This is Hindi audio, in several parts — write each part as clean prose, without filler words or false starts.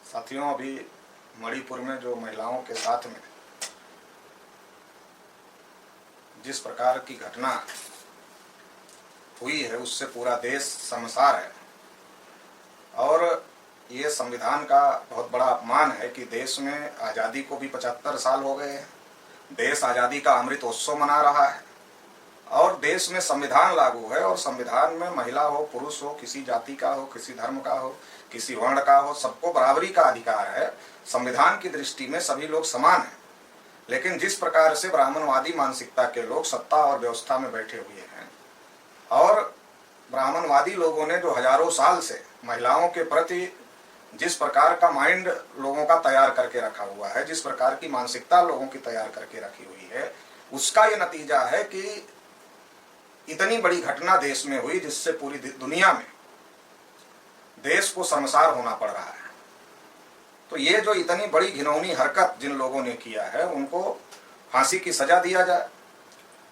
साथियों, अभी मणिपुर में जो महिलाओं के साथ में जिस प्रकार की घटना हुई है उससे पूरा देश शर्मसार है। और ये संविधान का बहुत बड़ा अपमान है कि देश में आज़ादी को भी 75 साल हो गए हैं। देश आज़ादी का अमृतोत्सव मना रहा है और देश में संविधान लागू है और संविधान में महिला हो, पुरुष हो, किसी जाति का हो, किसी धर्म का हो, किसी वर्ण का हो, सबको बराबरी का अधिकार है। संविधान की दृष्टि में सभी लोग समान हैं। लेकिन जिस प्रकार से ब्राह्मणवादी मानसिकता के लोग सत्ता और व्यवस्था में बैठे हुए हैं और ब्राह्मणवादी लोगों ने जो हजारों साल से महिलाओं के प्रति जिस प्रकार का माइंड लोगों का तैयार करके रखा हुआ है, जिस प्रकार की मानसिकता लोगों की तैयार करके रखी हुई है, उसका ये नतीजा है कि इतनी बड़ी घटना देश में हुई जिससे पूरी दुनिया में देश को शर्मसार होना पड़ रहा है। तो ये जो इतनी बड़ी घिनौनी हरकत जिन लोगों ने किया है उनको फांसी की सजा दिया जाए।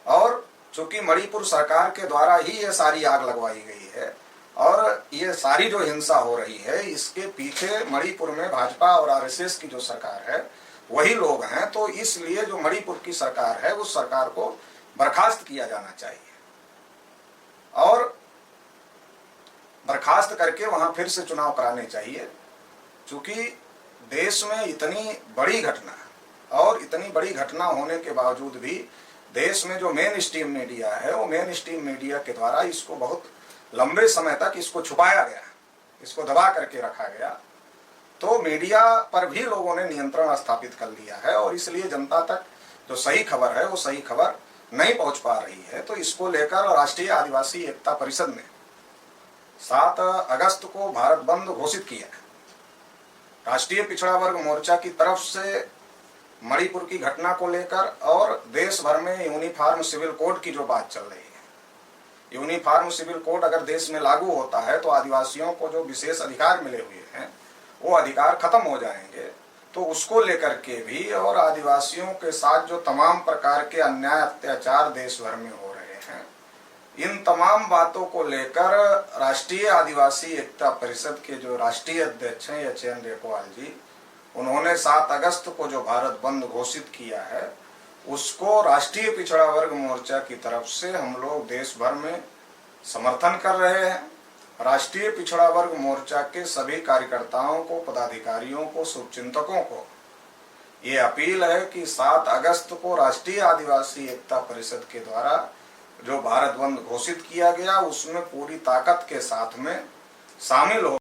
और चूंकि मणिपुर सरकार के द्वारा ही ये सारी आग लगवाई गई है और ये सारी जो हिंसा हो रही है इसके पीछे मणिपुर में भाजपा और आरएसएस की जो सरकार है वही लोग हैं। तो इसलिए जो मणिपुर की सरकार है उस सरकार को बर्खास्त किया जाना चाहिए और बर्खास्त करके वहां फिर से चुनाव कराने चाहिए। चूंकि देश में इतनी बड़ी घटना और इतनी बड़ी घटना होने के बावजूद भी देश में जो मेन स्ट्रीम मीडिया है वो मेन स्ट्रीम मीडिया के द्वारा इसको बहुत लंबे समय तक इसको छुपाया गया, इसको दबा करके रखा गया। तो मीडिया पर भी लोगों ने नियंत्रण स्थापित कर लिया है और इसलिए जनता तक जो सही खबर है वो सही खबर नहीं पहुंच पा रही है। तो इसको लेकर राष्ट्रीय आदिवासी एकता परिषद ने 7 अगस्त को भारत बंद घोषित किया है। राष्ट्रीय पिछड़ा वर्ग मोर्चा की तरफ से मणिपुर की घटना को लेकर और देश भर में यूनिफॉर्म सिविल कोड की जो बात चल रही है, यूनिफॉर्म सिविल कोड अगर देश में लागू होता है तो आदिवासियों को जो विशेष अधिकार मिले हुए हैं वो अधिकार खत्म हो जाएंगे। तो उसको लेकर के भी और आदिवासियों के साथ जो तमाम प्रकार के अन्याय अत्याचार देश भर में हो रहे हैं, इन तमाम बातों को लेकर राष्ट्रीय आदिवासी एकता परिषद के जो राष्ट्रीय अध्यक्ष हैं एचएन रेपोवाल जी, उन्होंने 7 अगस्त को जो भारत बंद घोषित किया है उसको राष्ट्रीय पिछड़ा वर्ग मोर्चा की तरफ से हम लोग देश भर में समर्थन कर रहे हैं। राष्ट्रीय पिछड़ा वर्ग मोर्चा के सभी कार्यकर्ताओं को, पदाधिकारियों को, शुभचिंतकों को ये अपील है कि 7 अगस्त को राष्ट्रीय आदिवासी एकता परिषद के द्वारा जो भारत बंद घोषित किया गया उसमें पूरी ताकत के साथ में शामिल हो।